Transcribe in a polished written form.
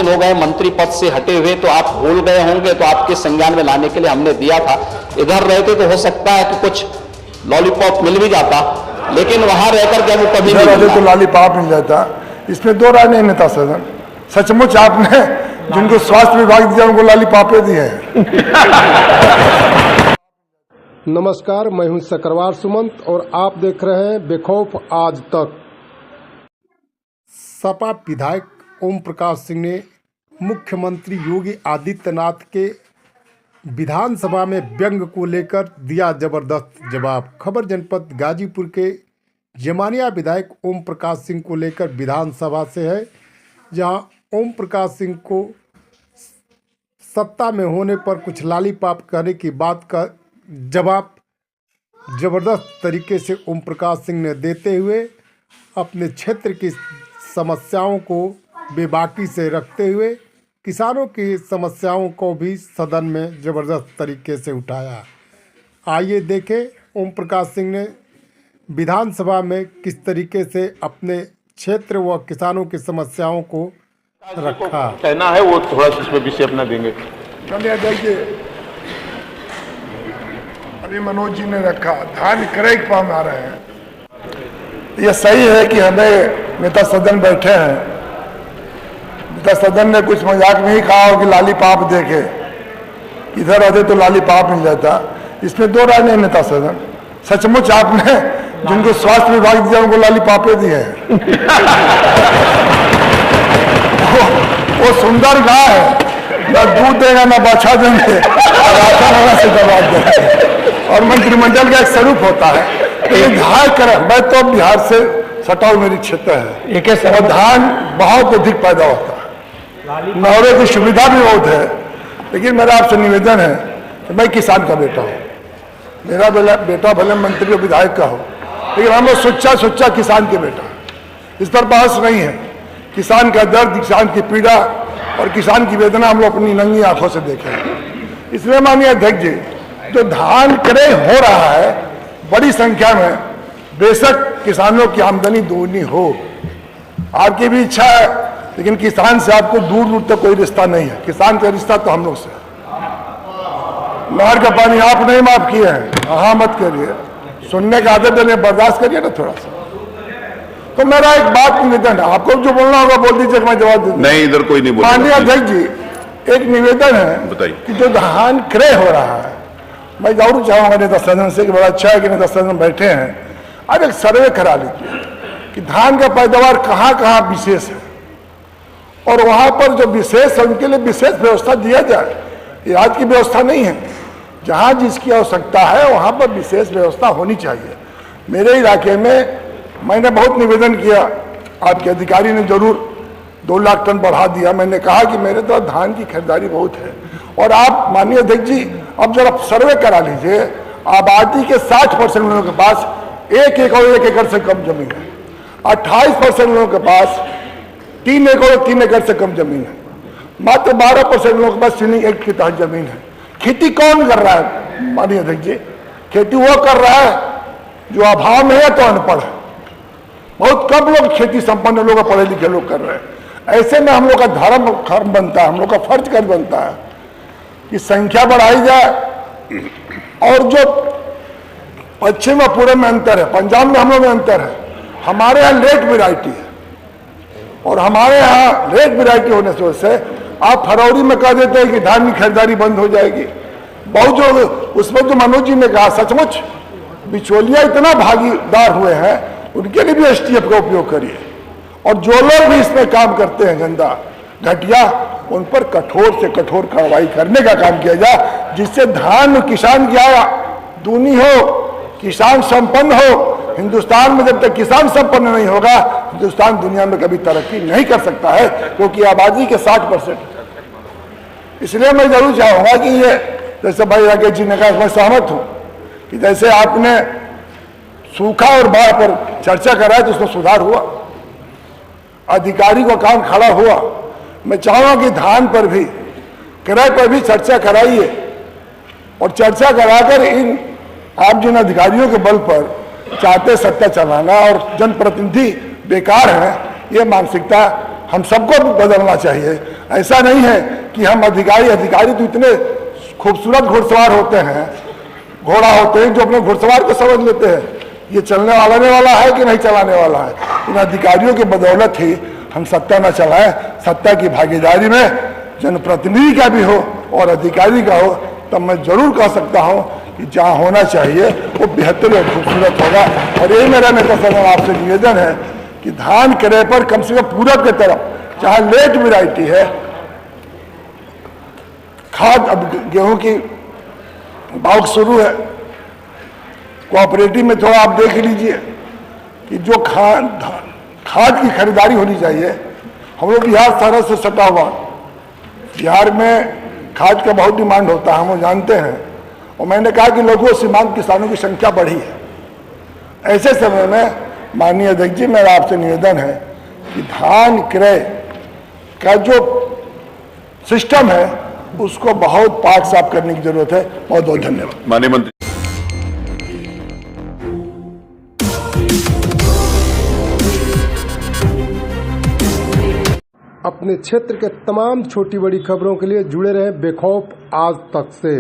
हो गए मंत्री पद से हटे हुए, तो आप भूल गए होंगे, तो आपके संज्ञान में लाने के लिए हमने दिया था। इधर रहते तो हो सकता है कि कुछ लॉलीपॉप मिल भी जाता, लेकिन वहां रहकर के वो कभी नहीं तो लॉलीपॉप मिल जाता। इसमें दो राय नहीं नेता सदन, सचमुच आपने जिनको स्वास्थ्य विभाग दिया उनको लॉलीपॉपे दिए हैं। नमस्कार, मैं हूं सकरवार सुमंत और आप देख रहे हैं बेखौफ आज तक। सपा विधायक ओम प्रकाश सिंह ने मुख्यमंत्री योगी आदित्यनाथ के विधानसभा में व्यंग को लेकर दिया जबरदस्त जवाब। खबर जनपद गाजीपुर के जमानिया विधायक ओम प्रकाश सिंह को लेकर विधानसभा से है, जहां ओम प्रकाश सिंह को सत्ता में होने पर कुछ लॉलीपॉप कहने की बात का जवाब जबरदस्त तरीके से ओम प्रकाश सिंह ने देते हुए अपने क्षेत्र की समस्याओं को बेबाकी से रखते हुए किसानों की समस्याओं को भी सदन में जबरदस्त तरीके से उठाया। आइए देखें ओम प्रकाश सिंह ने विधानसभा में किस तरीके से अपने क्षेत्र व किसानों की समस्याओं को रखा। कहना है वो थोड़ा सा इसमें विषय अपना देंगे। देखिए, अभी मनोज जी ने रखा, धान क्रय पा आ रहे हैं। ये सही है कि हमें नेता सदन बैठे हैं, नेता सदन ने कुछ मजाक में ही कहा हो कि लॉलीपॉप देखे, इधर आते तो लॉलीपॉप मिल जाता। इसमें दो राय नहीं नेता सदन, सचमुच आपने जिनको स्वास्थ्य विभाग दिया उनको लॉलीपॉपे दिए हैं। वो सुंदर गाय है, ना दूध देगा ना बछा देंगे, से जवाब देंगे और मंत्रिमंडल का एक स्वरूप होता है। धान कर, मैं तो बिहार से सटा हुआ मेरी क्षेत्र है और धान बहुत अधिक पैदा होता है, नौरे की सुविधा भी बहुत है। लेकिन मेरा आपसे निवेदन है कि मैं किसान का बेटा हूँ, मेरा बेटा भले मंत्री और विधायक का हो, लेकिन हम लोग सुच्चा किसान के बेटा, इस पर बहस नहीं है। किसान का दर्द, किसान की पीड़ा और किसान की वेदना हम लोग अपनी नंगी आंखों से देखें। इसलिए माननीय अध्यक्ष जी, जो धान क्रय हो रहा है बड़ी संख्या में, बेशक किसानों की आमदनी दोगुनी हो, आपकी भी इच्छा है, लेकिन किसान से आपको दूर दूर तक कोई रिश्ता नहीं है। किसान का रिश्ता तो हम लोग से। नहर का पानी आप नहीं माफ किए हैं, हाँ मत करिए, सुनने का आदत है, बर्दाश्त करिए ना थोड़ा सा। तो मेरा एक बात निवेदन है, आपको जो बोलना होगा बोल दीजिए, मैं जवाब दूंगा। नहीं, इधर कोई नहीं बोल। माननीय अध्यक्ष जी, एक निवेदन है, बताइए कि जो धान क्रय हो रहा है, मैं जरूर चाहूंगा नेता सदन से कि बड़ा अच्छा है कि नेता सदन बैठे हैं, अब एक सर्वे करा लीजिए कि धान का पैदावार कहाँ कहाँ विशेष है और वहां पर जो विशेष है उनके लिए विशेष व्यवस्था दिया जाए। ये आज की व्यवस्था नहीं है, जहां जिसकी आवश्यकता है वहां पर विशेष व्यवस्था होनी चाहिए। मेरे इलाके में मैंने बहुत निवेदन किया, आपके अधिकारी ने जरूर 2 लाख टन बढ़ा दिया। मैंने कहा कि मेरे तो धान की खरीदारी बहुत है और आप माननीय अध्यक्ष जी अब जरा सर्वे करा लीजिए, आबादी के 60% लोगों के पास 1 एकड़ से कम जमीन है, 28% लोगों के पास 3 एकड़ और 3 एकड़ से कम जमीन है, मात्र 12% लोगों के पास 3 एकड़ के तहत जमीन है। खेती कौन कर रहा है माननीय अध्यक्ष जी? खेती वो कर रहा है जो अभाव में है तो अनपढ़ है। बहुत कम लोग खेती संपन्न लोग, पढ़े लिखे लोग कर रहे हैं। ऐसे में हम लोग का धर्म बनता है, हम लोग का फर्ज कर बनता है कि संख्या बढ़ाई जाए। और जो पश्चिम और पूर्व में अंतर है, पंजाब में हम लोग में अंतर है, हमारे यहाँ लेट वेराइटी है और हमारे यहाँ लेट वेराइटी होने से वजह से आप फरवरी में कह देते हैं कि धान की खरीदारी बंद हो जाएगी। बहुत जो उसमें जो मनोज जी ने कहा, सचमुच बिचौलिया इतना भागीदार हुए हैं, उनके लिए भी एसटीएफ का उपयोग करिए और जो लोग भी इसमें काम करते हैं गंदा घटिया, उन पर कठोर से कठोर कार्रवाई करने का काम किया जाए, जिससे धान किसान की आय दूनी हो, किसान संपन्न हो। हिंदुस्तान में जब तक किसान संपन्न नहीं होगा, हिंदुस्तान दुनिया में कभी तरक्की नहीं कर सकता है, क्योंकि आबादी के 60%। इसलिए मैं जरूर चाहूंगा कि ये जैसे भाई राकेश जी ने कहा, मैं सहमत हूं कि जैसे आपने सूखा और बाढ़ पर चर्चा कराया तो उसमें सुधार हुआ, अधिकारी को काम खड़ा हुआ। मैं चाहूंगा कि धान पर भी, क्रय पर भी चर्चा कराइए और चर्चा कराकर इन आप जिन अधिकारियों के बल पर चाहते सत्ता चलाना और जनप्रतिनिधि बेकार है, ये मानसिकता हम सबको बदलना चाहिए। ऐसा नहीं है कि हम अधिकारी तो इतने खूबसूरत घुड़सवार होते हैं, घोड़ा होते हैं जो अपने घुड़सवार को समझ लेते हैं ये चलने वाला है कि नहीं चलाने वाला है। इन अधिकारियों के बदौलत ही हम सत्ता न चलाएं। सत्ता की भागीदारी में जनप्रतिनिधि का भी हो और अधिकारी का हो, तब मैं जरूर कह सकता हूं कि जहां होना चाहिए वो बेहतर और खूबसूरत होगा। और यही मेरा नेता सदन आपसे निवेदन है कि धान क्रय पर कम से कम पूरब की तरफ जहां लेट वैरायटी है, खाद अब गेहूं की बाउक शुरू है, कोऑपरेटिव में थोड़ा आप देख लीजिए कि जो खाद की खरीदारी होनी चाहिए। हम लोग बिहार शहर से सटा हुआ, बिहार में खाद का बहुत डिमांड होता है, हम लोग जानते हैं। और मैंने कहा कि लघु और सीमांत किसानों की संख्या बढ़ी है। ऐसे समय में माननीय अध्यक्ष जी, मेरा आपसे निवेदन है कि धान क्रय का जो सिस्टम है उसको बहुत पाठ साफ करने की जरूरत है। बहुत बहुत धन्यवाद। माननीय मंत्री। अपने क्षेत्र के तमाम छोटी बड़ी खबरों के लिए जुड़े रहें बेखौफ आज तक से।